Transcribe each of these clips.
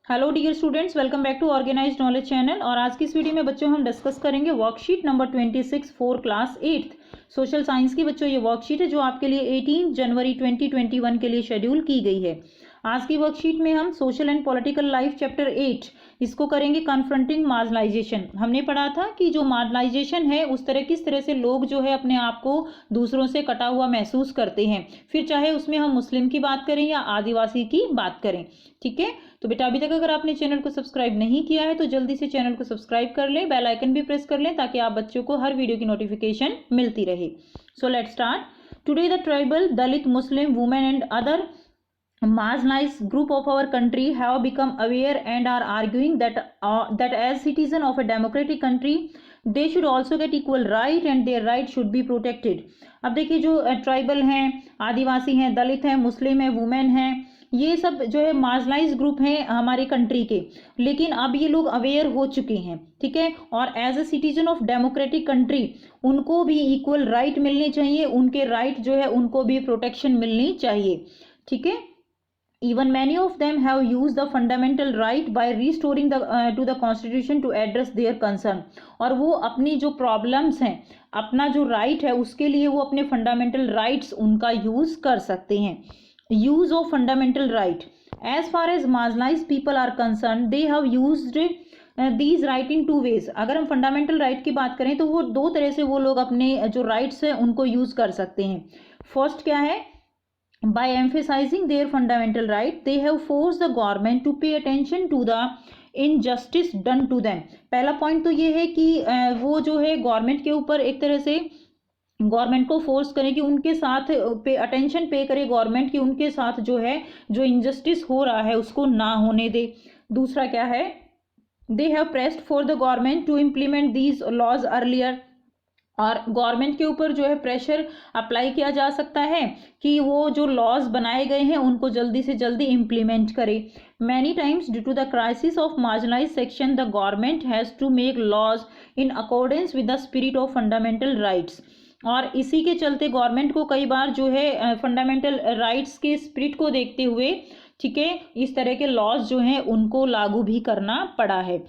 Hello dear students, welcome back to organised knowledge channel. और आज की इस वीडियो में बच्चों हम डिस्कस करेंगे worksheet number 26 for class 8th social science की। बच्चों ये वर्कशीट है जो आपके लिए 18 जनवरी 2021 के लिए शेड्यूल की गई है। आज की वर्कशीट में हम social and political life chapter 8 इसको करेंगे कन्फ्रंटिंग मार्जिनलाइजेशन। हमने पढ़ा था कि जो मार्जिनलाइजेशन है उस तरह किस तरह से लोग जो है अपने आप को दूसरों से कटा हुआ महसूस करते हैं, फिर चाहे उसमें हम मुस्लिम की बात करें या आदिवासी की बात करें। ठीक है, तो बेटा अभी तक अगर आपने चैनल को सब्सक्राइब नहीं किया है तो जल्दी से चैनल को सब्सक्राइब कर लें, बेल आइकन भी प्रेस कर लें ताकि आप बच्चों को हर वीडियो की नोटिफिकेशन मिलती रहे। So let's start. Today the tribal, Dalit, Muslim, women and other marginalized group of our country have become aware and are arguing that as citizen of a democratic country they should also get equal right and their right should be protected। अब देखिए जो tribal हैं, आदिवासी हैं, दलित हैं, मुस्लिम हैं, women हैं, ये सब जो है मार्जिनलाइज ग्रुप हैं हमारी कंट्री के, लेकिन अब ये लोग अवेयर हो चुके हैं। ठीक है, और as a citizen of democratic country उनको भी इक्वल राइट मिलने चाहिए, उनके राइट जो है उनको भी प्रोटेक्शन मिलनी चाहिए। ठीक है, even many of them have used the fundamental right by restoring to the constitution to address their concern। और वो अपनी जो प्रॉब्लम्स हैं, अपना जो राइट है उसके लिए वो अपने फंडामेंटल राइट्स उनका यूज कर सकते हैं। Use of fundamental right as far as marginalised people are concern they have used these right in two ways. अगर हम फंडामेंटल राइट की बात करें तो वो दो तरह से वो लोग अपने जो राइट्स हैं उनको यूज कर सकते हैं। फर्स्ट क्या है, by emphasizing their fundamental right they have forced the government to pay attention to the injustice done to them। पहला पॉइंट तो ये है कि वो जो है गवर्नमेंट के ऊपर एक तरह से गवर्नमेंट को फोर्स करे कि उनके साथ अटेंशन पे करे गवर्नमेंट की, उनके साथ जो है जो इनजस्टिस हो रहा है उसको ना होने दे। दूसरा क्या है, they have pressed for the government to implement these laws earlier। और गवर्नमेंट के ऊपर जो है प्रेशर अप्लाई किया जा सकता है कि वो जो लॉज बनाए गए हैं उनको जल्दी से जल्दी इम्प्लीमेंट करे। Many times due to the crisis of marginalise section the government has to make laws in accordance with the spirit of fundamental rights. और इसी के चलते गवर्नमेंट को कई बार जो है फंडामेंटल राइट्स के स्पिरिट को देखते हुए, ठीक है, इस तरह के लॉज जो हैं उनको लागू भी करना पड़ा है।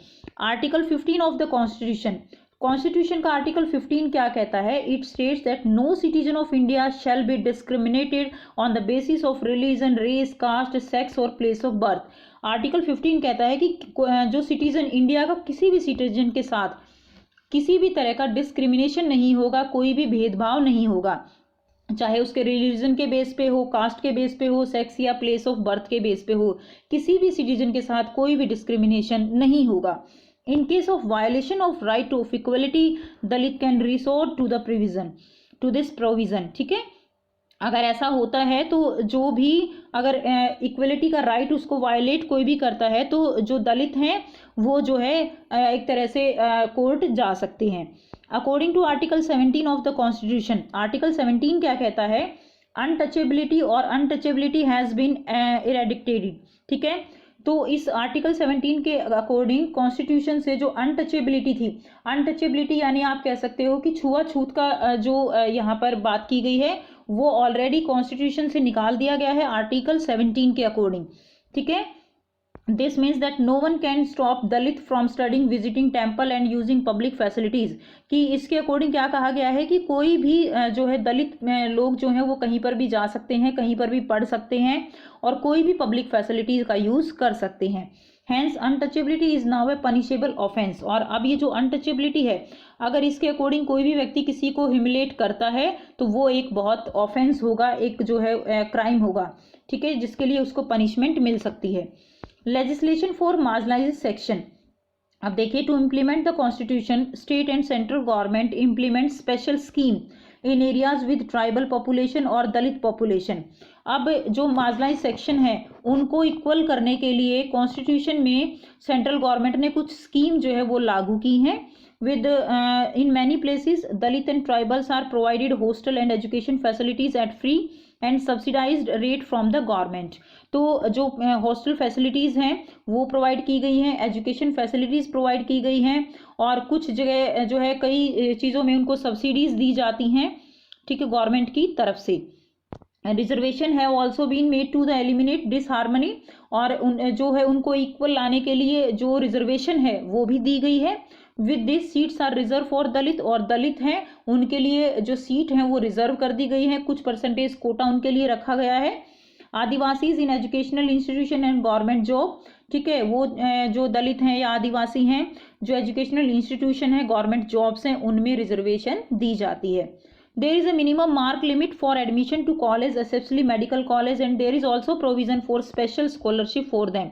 Article 15 of the constitution, constitution का आर्टिकल 15 क्या कहता है? It states that no citizen of India shall be discriminated on the basis of religion, race, caste, sex और प्लेस ऑफ बर्थ। आर्टिकल 15 कहता है कि जो सिटीजन इंडिया का किसी भी सिटीजन के साथ किसी भी तरह का डिस्क्रिमिनेशन नहीं होगा, कोई भी भेदभाव नहीं होगा, चाहे उसके रिलीजन के बेस पे हो, कास्ट के बेस पे हो, सेक्स या प्लेस ऑफ बर्थ के बेस पे हो, किसी भी सिटीजन के साथ कोई भी डिस्क्रिमिनेशन नहीं होगा। In case of violation of right of equality, Dalit can resort to the this provision। ठीक है, अगर ऐसा होता है तो जो भी अगर इक्वलिटी का राइट उसको वायलेट कोई भी करता है तो जो दलित हैं वो जो है एक तरह से कोर्ट जा सकते हैं। According to article 17 of the constitution, article 17 क्या कहता है? अनटचेबिलिटी और अनटचेबिलिटी हैज़ बीन इरेडिकेटेड। ठीक है, तो इस आर्टिकल 17 के अकॉर्डिंग कॉन्स्टिट्यूशन से जो अनटचेबिलिटी थी, अनटचेबिलिटी यानी आप कह सकते हो कि छुआछूत का जो यहाँ पर बात की गई है वो ऑलरेडी कॉन्स्टिट्यूशन से निकाल दिया गया है आर्टिकल 17 के अकॉर्डिंग। ठीक है, this means that no one can stop Dalit from studying, visiting temple and using public facilities. कि इसके अकॉर्डिंग क्या कहा गया है कि कोई भी जो है दलित लोग जो हैं वो कहीं पर भी जा सकते हैं, कहीं पर भी पढ़ सकते हैं और कोई भी पब्लिक फैसिलिटीज़ का यूज़ कर सकते हैं। Hence untouchability is now a punishable offence. और अब ये जो अनटचेबिलिटी है, अगर इसके अकॉर्डिंग कोई भी व्यक्ति किसी को ह्यूमिलेट करता है तो वो एक बहुत ऑफेंस होगा, एक जो है क्राइम होगा। ठीक है, जिसके लिए उसको पनिशमेंट मिल सकती है। लेजिस्लेशन फॉर मार्जिनलाइज्ड सेक्शन, अब देखिए, to implement the constitution state and central government implement special scheme in areas with tribal population और दलित पॉपुलेशन। अब जो मार्जिनलाइज्ड सेक्शन है उनको इक्वल करने के लिए कॉन्स्टिट्यूशन में सेंट्रल गवर्नमेंट ने कुछ स्कीम जो है वो लागू की हैं। with in many places Dalit and tribals are provided hostel and education facilities at free and subsidized rate from the government। तो जो हॉस्टल फैसिलिटीज़ हैं वो प्रोवाइड की गई हैं, एजुकेशन फैसिलिटीज़ प्रोवाइड की गई हैं और कुछ जगह जो है कई चीज़ों में उनको सब्सिडीज़ दी जाती हैं, ठीक है, गवर्नमेंट की तरफ से। Reservation have also been made to the eliminate disharmony, और जो है उनको इक्वल लाने के लिए जो रिजर्वेशन है वो भी दी गई है। With this seats are reserve for Dalit, और दलित हैं उनके लिए जो सीट हैं वो रिजर्व कर दी गई है, कुछ परसेंटेज कोटा उनके लिए रखा गया है। Adivasis in educational institution and government job, ठीक है, वो जो दलित हैं या आदिवासी हैं जो एजुकेशनल इंस्टीट्यूशन है गवर्नमेंट जॉब्स हैं उनमें रिजर्वेशन दी जाती है। There is a minimum mark limit for admission to college, especially medical college, and there is also provision for special scholarship for them.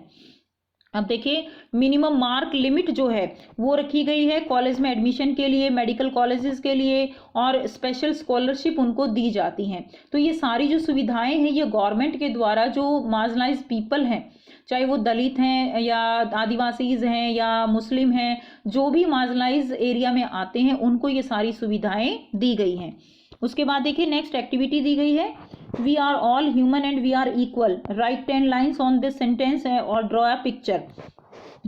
अब देखिए मिनिमम मार्क लिमिट जो है वो रखी गई है कॉलेज में एडमिशन के लिए, मेडिकल कॉलेजेस के लिए, और स्पेशल स्कॉलरशिप उनको दी जाती हैं। तो ये सारी जो सुविधाएं हैं ये गवर्नमेंट के द्वारा जो मार्जिनलाइज पीपल हैं, चाहे वो दलित हैं या आदिवासीज हैं या मुस्लिम हैं, जो भी मार्जिनलाइज एरिया में आते हैं उनको ये सारी सुविधाएं दी गई हैं। उसके बाद देखिए नेक्स्ट एक्टिविटी दी गई है, we are all human and we are equal, write 10 lines on this sentence और ड्रॉ अ पिक्चर।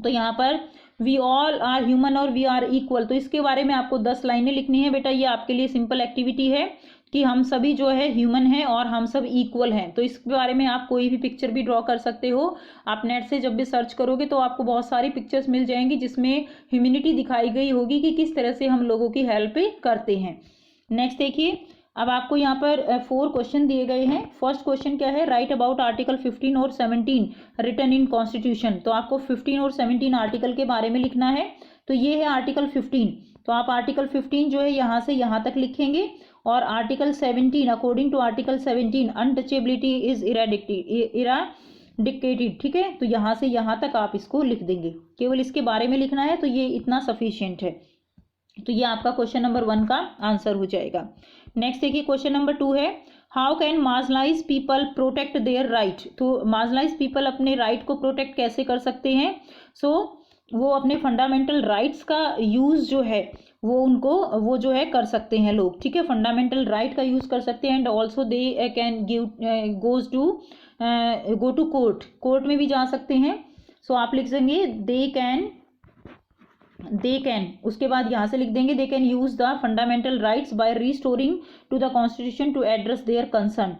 तो यहाँ पर वी ऑल आर ह्यूमन और वी आर इक्वल, तो इसके बारे में आपको 10 लाइनें लिखनी है बेटा। ये आपके लिए सिंपल एक्टिविटी है कि हम सभी जो है ह्यूमन हैं और हम सब इक्वल हैं। तो इसके बारे में आप कोई भी पिक्चर भी ड्रॉ कर सकते हो। आप नेट से जब भी सर्च करोगे तो आपको बहुत सारी पिक्चर्स मिल जाएंगी जिसमें ह्यूमैनिटी दिखाई गई होगी कि किस तरह से हम लोगों की हेल्प करते हैं। नेक्स्ट देखिए, अब आपको यहाँ पर 4 क्वेश्चन दिए गए हैं। फर्स्ट क्वेश्चन क्या है, राइट अबाउट आर्टिकल 15 और 17 रिटन इन कॉन्स्टिट्यूशन। तो आपको 15 और 17 आर्टिकल के बारे में लिखना है। तो ये है आर्टिकल 15, तो आप आर्टिकल 15 जो है यहाँ से यहाँ तक लिखेंगे, और article 17 according to article 17 untouchability is eradicated, ठीक है। तो यहाँ से यहाँ तक आप इसको लिख देंगे, केवल इसके बारे में लिखना है, तो ये इतना सफिशियंट है। तो ये आपका क्वेश्चन नंबर 1 का आंसर हो जाएगा। नेक्स्ट देखिए क्वेश्चन नंबर 2 है, how can marginalise people protect their right. तो मार्जिनलाइज पीपल अपने राइट को प्रोटेक्ट कैसे कर सकते हैं। वो अपने फंडामेंटल राइट्स का यूज़ जो है वो जो है कर सकते हैं लोग, ठीक है। फंडामेंटल राइट का यूज़ कर सकते हैं, and also they can go to court में भी जा सकते हैं। सो आप लिख देंगे दे कैन, उसके बाद यहाँ से लिख देंगे they can use the fundamental rights by restoring to the constitution to address their concern,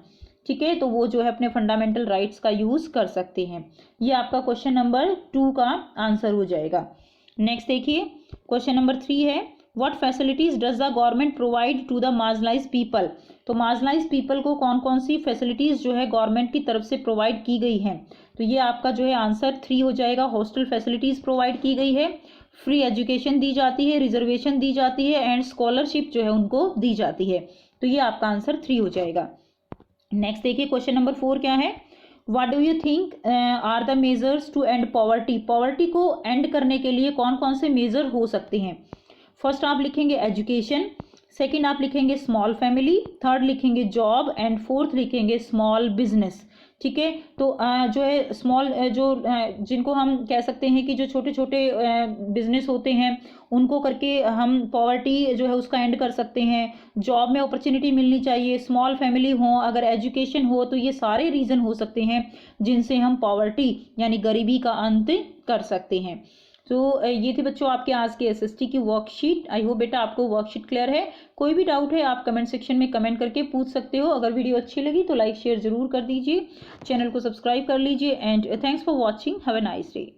ठीक है। तो वो जो है अपने फंडामेंटल राइट्स का यूज कर सकते हैं। ये आपका क्वेश्चन नंबर 2 का आंसर हो जाएगा। नेक्स्ट देखिए क्वेश्चन नंबर 3 है, what facilities does the government provide to the marginalised people. तो मार्जिनलाइज्ड पीपल को कौन कौन सी फैसिलिटीज जो है गवर्नमेंट की तरफ से प्रोवाइड की गई हैं। तो ये आपका जो है आंसर 3 हो जाएगा। हॉस्टल फैसिलिटीज प्रोवाइड की गई है, फ्री एजुकेशन दी जाती है, रिजर्वेशन दी जाती है, एंड स्कॉलरशिप जो है उनको दी जाती है। तो ये आपका आंसर 3 हो जाएगा। नेक्स्ट देखिए क्वेश्चन नंबर 4 क्या है, what do you think are the measures to end poverty. Poverty को एंड करने के लिए कौन कौन से मेजर हो सकते हैं। फर्स्ट आप लिखेंगे एजुकेशन, सेकंड आप लिखेंगे स्मॉल फैमिली, थर्ड लिखेंगे जॉब, एंड फोर्थ लिखेंगे स्मॉल बिजनेस, ठीक है। तो जो है स्मॉल जिनको हम कह सकते हैं कि जो छोटे छोटे बिजनेस होते हैं उनको करके हम पॉवर्टी जो है उसका एंड कर सकते हैं। जॉब में अपॉर्चुनिटी मिलनी चाहिए, स्मॉल फैमिली हो, अगर एजुकेशन हो, तो ये सारे रीज़न हो सकते हैं जिनसे हम पॉवर्टी यानी गरीबी का अंत कर सकते हैं। तो ये थे बच्चों आपके आज के एसएसटी की वर्कशीट। आई होप बेटा आपको वर्कशीट क्लियर है। कोई भी डाउट है आप कमेंट सेक्शन में कमेंट करके पूछ सकते हो। अगर वीडियो अच्छी लगी तो लाइक शेयर जरूर कर दीजिए, चैनल को सब्सक्राइब कर लीजिए, and thanks for watching, have a nice day.